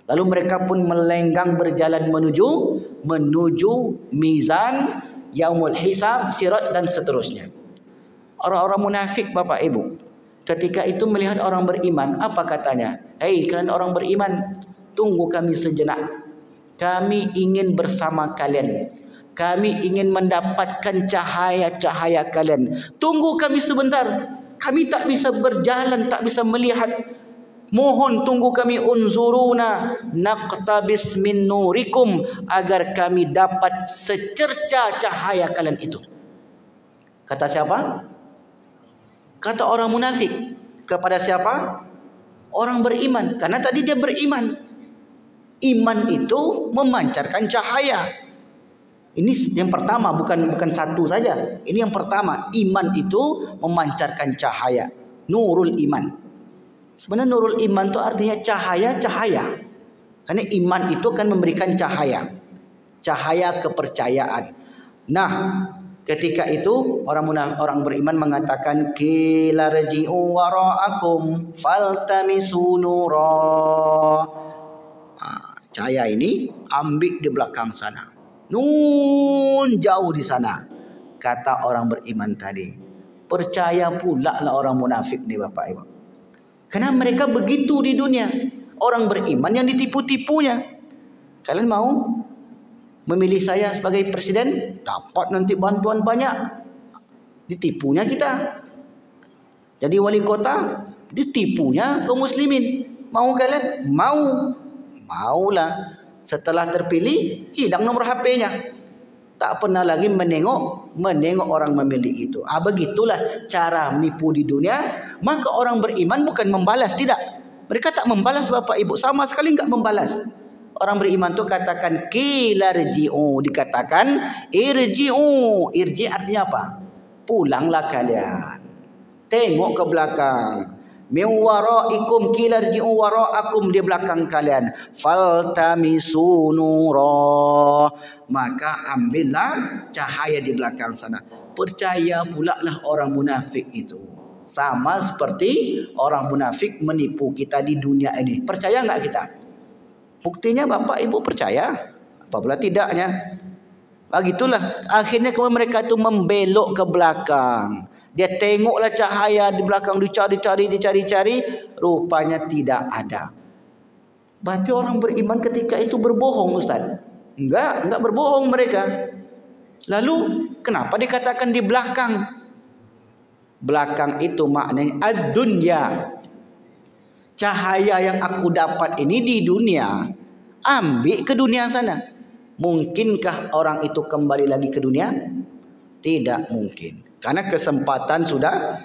Lalu mereka pun melenggang berjalan menuju mizan, yaumul hisab, sirat, dan seterusnya. Orang-orang munafik Bapak Ibu, ketika itu melihat orang beriman, apa katanya? Hei kalian orang beriman, tunggu kami sejenak. Kami ingin bersama kalian. Kami ingin mendapatkan cahaya-cahaya kalian. Tunggu kami sebentar. Kami tak bisa berjalan, tak bisa melihat. Mohon tunggu kami, unzuruna naqtabis min nurikum, agar kami dapat secerca cahaya kalian itu. Kata siapa? Kata orang munafik. Kepada siapa? Orang beriman. Karena tadi dia beriman. Iman itu memancarkan cahaya. Ini yang pertama, bukan satu saja. Ini yang pertama, iman itu memancarkan cahaya. Nurul iman. Sebenarnya nurul iman itu artinya cahaya-cahaya. Karena iman itu akan memberikan cahaya. Cahaya kepercayaan. Nah, ketika itu orang beriman mengatakan, qila rji'u wara'akum faltamisu nura. Cahaya ini ambil di belakang sana. Nun, jauh di sana. Kata orang beriman tadi. Percaya pula lah orang munafik ni Bapak Ibu. Karena mereka begitu di dunia. Orang beriman yang ditipu-tipunya. Kalian mau memilih saya sebagai presiden? Dapat nanti bantuan banyak. Ditipunya kita. Jadi wali kota, ditipunya kaum muslimin. Mau kalian? Maulah. Setelah terpilih, hilang nomor HP-nya. Tak pernah lagi menengok orang memilih itu. Begitulah cara menipu di dunia. Maka orang beriman bukan membalas, tidak. Mereka tak membalas Bapak Ibu, sama sekali enggak membalas. Orang beriman tu katakan qila rji'u, dikatakan irji'u. Irji artinya apa? Pulanglah kalian. Tengok ke belakang. Min waraikum, qila rji'u waraakum, di belakang kalian. Faltamisu nura, maka ambillah cahaya di belakang sana. Percaya pula lah orang munafik itu. Sama seperti orang munafik menipu kita di dunia ini. Percaya enggak kita? Buktinya Bapak Ibu percaya, apabila tidaknya. Begitulah akhirnya mereka itu membelok ke belakang. Dia tengoklah cahaya di belakang, dicari, rupanya tidak ada. Berarti orang beriman ketika itu berbohong, Ustaz? Enggak berbohong mereka. Lalu kenapa dikatakan di belakang? Belakang itu maknanya ad-dunya. Cahaya yang aku dapat ini di dunia, ambil ke dunia sana. Mungkinkah orang itu kembali lagi ke dunia? Tidak mungkin. Karena kesempatan sudah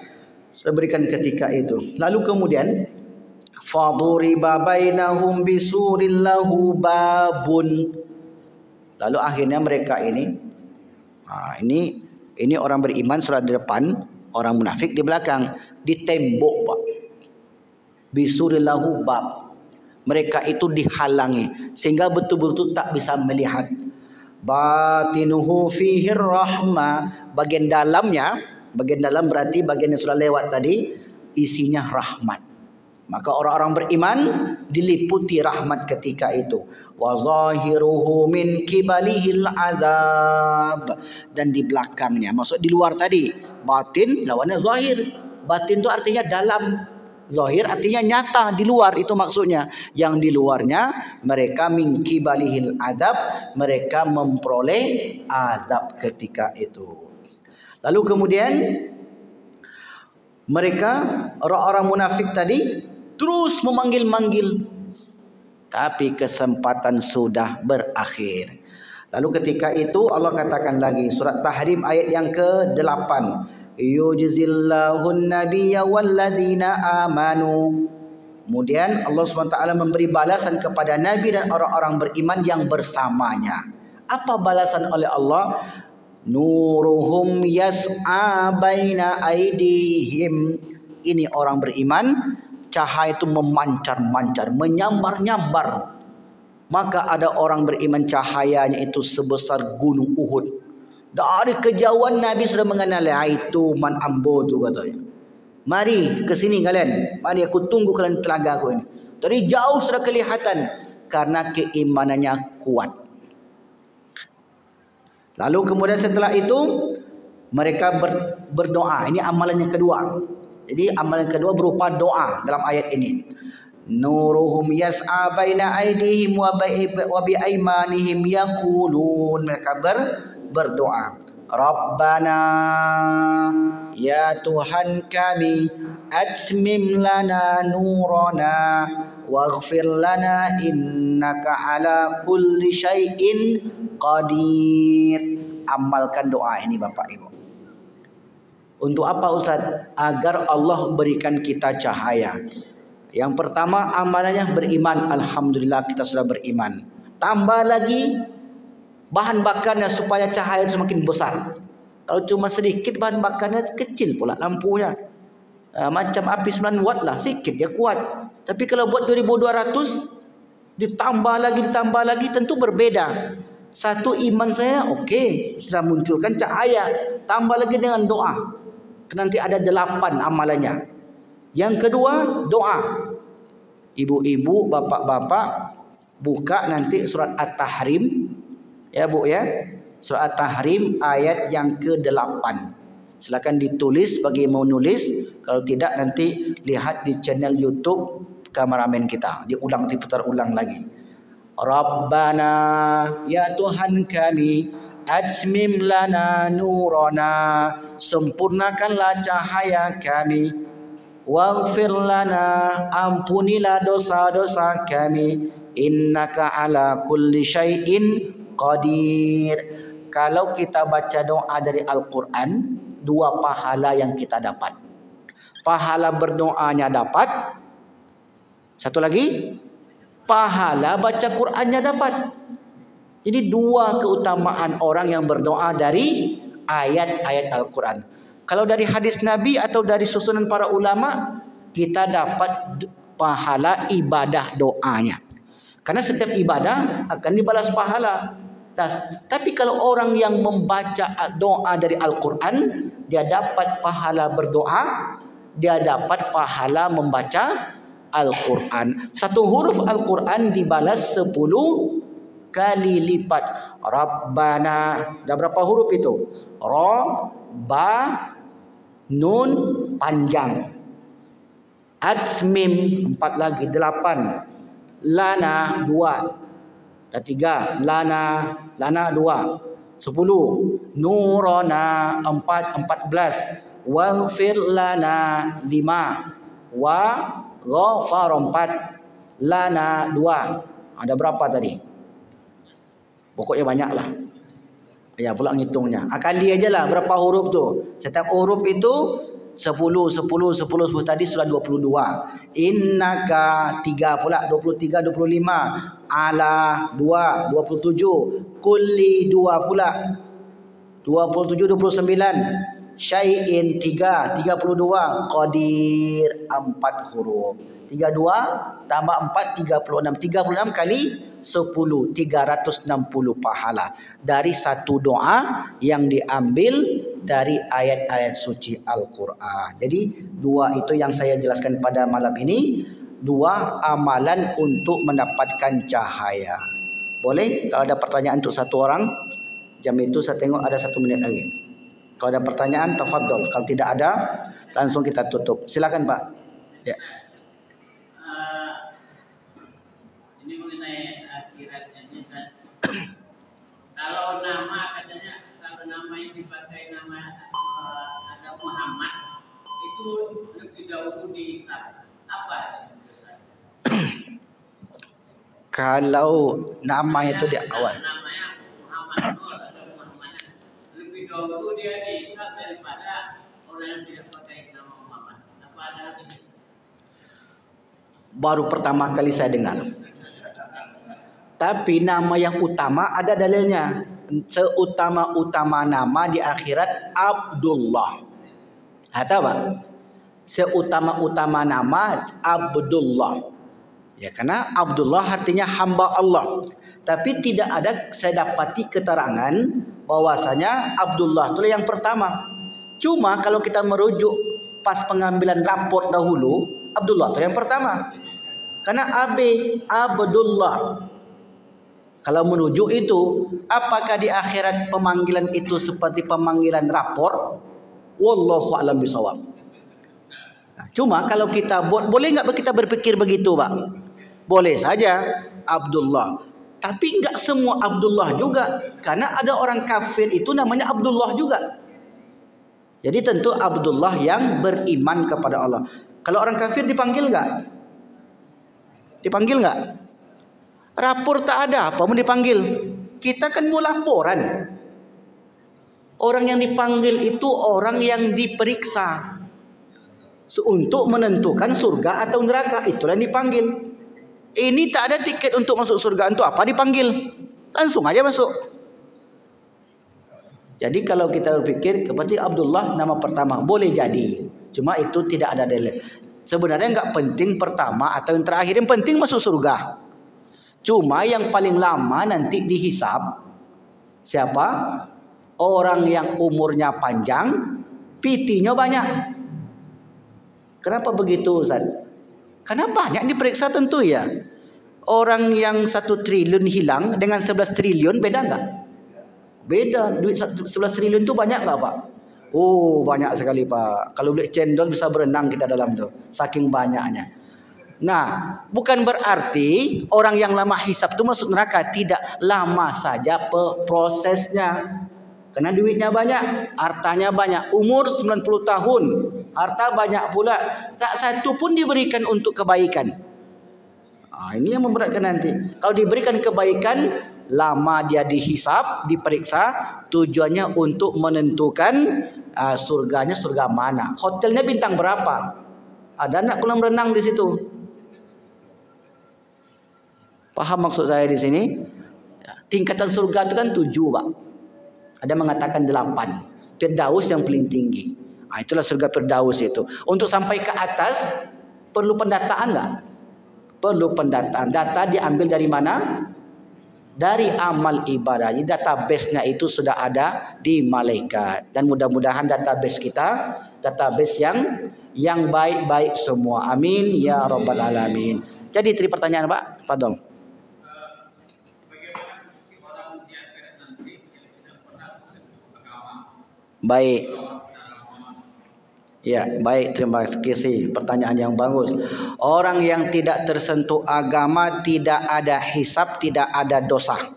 diberikan ketika itu. Lalu kemudian faduriba bainahum bisuril lahu babun. Lalu akhirnya mereka ini orang beriman sudah di depan, orang munafik di belakang, ditembok, Pak. Bisuril lahu bab. Mereka itu dihalangi sehingga betul-betul tak bisa melihat. Batinuhu fihi rahmah, bagian dalam berarti bagian yang sudah lewat tadi, isinya rahmat. Maka orang-orang beriman diliputi rahmat ketika itu. Wa zahiruhu min kibalihil azab, dan di belakangnya, maksud di luar tadi, batin lawannya zahir. Batin itu artinya dalam, zahir artinya nyata, di luar itu maksudnya. Yang di luarnya mereka min kibalihil azab, mereka memperoleh azab ketika itu. Lalu kemudian mereka orang-orang munafik tadi terus memanggil-manggil, tapi kesempatan sudah berakhir. Lalu ketika itu Allah katakan lagi, surat Tahrim ayat yang ke-8, yujzillahun nabiyya walladzina amanu. Kemudian Allah SWT memberi balasan kepada Nabi dan orang-orang beriman yang bersamanya. Apa balasan oleh Allah? Nuruhum yas'a baina aidihim. Ini orang beriman, cahaya itu memancar-mancar, menyambar-nyambar. Maka ada orang beriman cahayanya itu sebesar gunung Uhud. Dari kejauhan Nabi sudah mengenali, itu man ambo tu katanya. Mari ke sini kalian, mari aku tunggu kalian telaga aku ini. Dari jauh sudah kelihatan karena keimanannya kuat. Lalu kemudian setelah itu mereka berdoa. Ini amalan yang kedua. Jadi amalan kedua berupa doa dalam ayat ini. Nuruhum yas'a baina aydihim wa bi aymanihim yaqulun. Mereka berdoa. Rabbana, ya Tuhan kami, atmim lana nurana waghfir lana innaka ala kulli syai'in qadir. Amalkan doa ini Bapak Ibu. Untuk apa Ustaz? Agar Allah berikan kita cahaya. Yang pertama amalannya beriman. Alhamdulillah kita sudah beriman. Tambah lagi bahan bakarnya supaya cahaya semakin besar. Kalau cuma sedikit bahan bakarnya kecil pula lampunya. Macam api 9 watt lah, sedikit dia kuat. Tapi kalau buat 2200 ditambah lagi tentu berbeda. Satu, iman saya okey, sudah munculkan cahaya. Tambah lagi dengan doa. Nanti ada 8 amalannya. Yang kedua, doa. Ibu-ibu, bapak-bapak, buka nanti surat At-Tahrim. Ya Bu ya. Surat At-Tahrim ayat yang ke-8. Silakan ditulis bagi yang mau nulis. Kalau tidak nanti lihat di channel YouTube kameramen kita. Diputar ulang lagi. Rabbana, ya Tuhan kami, atmim lana nurana, sempurnakanlah cahaya kami. Waghfir lana, ampunilah dosa-dosa kami. Innaka ala kulli syai'in qadir. Kalau kita baca doa dari Al-Quran, 2 pahala yang kita dapat. Pahala berdoanya dapat. Satu lagi, pahala baca Qurannya dapat. Jadi 2 keutamaan orang yang berdoa dari ayat-ayat Al-Quran. Kalau dari hadis Nabi atau dari susunan para ulama, kita dapat pahala ibadah doanya. Karena setiap ibadah akan dibalas pahala. Tapi kalau orang yang membaca doa dari Al-Quran, dia dapat pahala berdoa, dia dapat pahala membaca Al-Quran. 1 huruf Al-Quran dibalas 10 kali lipat. Rabbana, dah berapa huruf itu? Ra, ba, Nun panjang. Mim 4 lagi 8. Lana 2. Dan 3. Lana 2. 10. Nurana 14. Waghfir lana 5. Wa ghafar 4. Lana 2. Ada berapa tadi? Pokoknya banyaklah. Ya pula ngitungnya. Kali aja lah berapa huruf tu. Setiap huruf itu 10 tadi sudah 22. Innaka 3 pula 23 25. Ala 2 27. Kulli 2 pula 27 29. Syai'in 3 32. Qadir 4 huruf. 32 tambah 4 36. 36 kali 10 360 pahala dari satu doa yang diambil dari ayat-ayat suci Al-Quran. Jadi 2 itu yang saya jelaskan pada malam ini. 2 amalan untuk mendapatkan cahaya. Boleh? Kalau ada pertanyaan untuk satu orang, jam itu saya tengok ada 1 minit lagi. Kalau ada pertanyaan, tafadhol. Kalau tidak ada, langsung kita tutup. Silakan Pak. Ya. Ini mengenai akhiratnya. Kalau nama katanya, kalau nama yang dipakai nama ada Muhammad itu lebih dahulu dihisab. Apa? Kalau nama itu di awal. Namanya Muhammad Nur atau Muhammad lebih dahulu dia dihisab daripada orang yang tidak pakai nama Muhammad. Apa ada habis? Baru pertama kali saya dengar. Tapi nama yang utama ada dalilnya. Seutama-utama nama di akhirat Abdullah. Tahu Pak? Seutama-utama nama Abdullah. Ya, karena Abdullah artinya hamba Allah. Tapi tidak ada saya dapati keterangan bahwasanya Abdullah itu yang pertama. Cuma kalau kita merujuk pas pengambilan raport dahulu, Abdullah itu yang pertama. Karena Abdullah. Kalau menuju itu, apakah di akhirat pemanggilan itu seperti pemanggilan rapor? Wallahu a'lam bishawab. Nah, cuma kalau kita boleh nggak kita berpikir begitu, Pak? Boleh saja Abdullah. Tapi nggak semua Abdullah juga, karena ada orang kafir itu namanya Abdullah juga. Jadi tentu Abdullah yang beriman kepada Allah. Kalau orang kafir dipanggil nggak? Dipanggil nggak? Rapor tak ada, apa mau dipanggil? Kita kan mau laporan. Orang yang dipanggil itu orang yang diperiksa untuk menentukan surga atau neraka. Itulah yang dipanggil. Ini tak ada tiket untuk masuk surga, untuk apa dipanggil? Langsung aja masuk. Jadi kalau kita berpikir seperti Abdullah nama pertama, boleh jadi. Cuma itu tidak ada dalil. Sebenarnya enggak penting pertama atau yang terakhir, yang penting masuk surga. Cuma yang paling lama nanti dihisab siapa? Orang yang umurnya panjang, PT-nya banyak. Kenapa begitu, Ustaz? Karena banyak diperiksa tentu ya. Orang yang 1 triliun hilang dengan 11 triliun beda enggak? Beda. Duit 11 triliun itu banyak enggak, Pak? Oh, banyak sekali, Pak. Kalau beli cendol bisa berenang kita dalam tuh. Saking banyaknya. Nah, bukan berarti orang yang lama hisab itu masuk neraka. Tidak, lama saja prosesnya. Karena duitnya banyak, hartanya banyak. Umur 90 tahun, harta banyak pula. Tak satu pun diberikan untuk kebaikan. Ini yang memberatkan nanti. Kalau diberikan kebaikan, lama dia dihisab, diperiksa. Tujuannya untuk menentukan surganya surga mana. Hotelnya bintang berapa? Ada anak kolam renang di situ. Paham maksud saya di sini? Tingkatan surga itu kan 7, Pak. Ada mengatakan 8. Firdaus yang paling tinggi. Itulah surga Firdaus itu. Untuk sampai ke atas perlu pendataan enggak? Perlu pendataan. Data diambil dari mana? Dari amal ibadah. Database-nya itu sudah ada di malaikat. Dan mudah-mudahan database kita database yang baik-baik semua. Amin ya rabbal alamin. Jadi 3 pertanyaan, Pak. Pardon. Baik. Ya, baik, terima kasih. Pertanyaan yang bagus. Orang yang tidak tersentuh agama, tidak ada hisab, tidak ada dosa.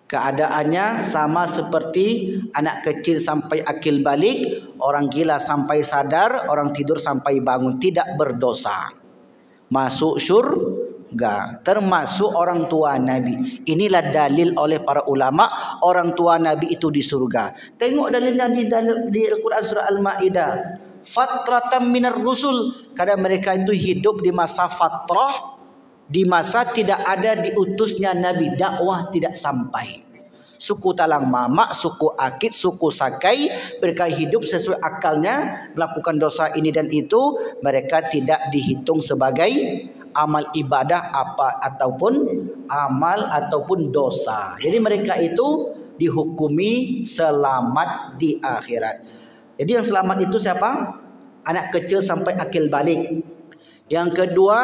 Keadaannya sama seperti anak kecil sampai akil balik, orang gila sampai sadar, orang tidur sampai bangun, tidak berdosa. Masuk surga, termasuk orang tua Nabi. Inilah dalil oleh para ulama, orang tua Nabi itu di surga. Tengok dalilnya di Al-Quran surah Al-Ma'idah. Fatratan minar rusul, karena mereka itu hidup di masa fatrah, di masa tidak ada diutusnya Nabi, dakwah tidak sampai. Suku Talang Mamak, suku Akit, suku Sakai, mereka hidup sesuai akalnya, melakukan dosa ini dan itu, mereka tidak dihitung sebagai amal ibadah apa ataupun amal ataupun dosa. Jadi mereka itu dihukumi selamat di akhirat. Jadi yang selamat itu siapa? Anak kecil sampai akil balik. Yang kedua,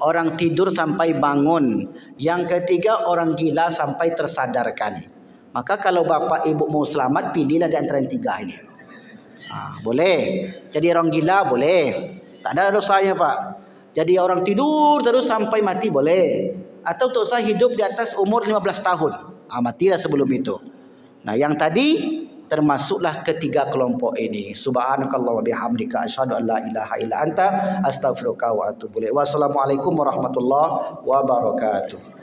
orang tidur sampai bangun. Yang ketiga, orang gila sampai tersadarkan. Maka kalau bapak ibu mau selamat, pilihlah di antara yang tiga ini. Boleh. Jadi orang gila boleh. Tak ada dosanya Pak. Jadi orang tidur terus sampai mati boleh. Atau dosa hidup di atas umur 15 tahun. Matilah sebelum itu. Nah yang tadi termasuklah ketiga kelompok ini. Subhanakallah wa bihamdika asyhadu an la ilaha illa anta astaghfiruka wa atubu ilaik. Wassalamualaikum warahmatullahi wabarakatuh.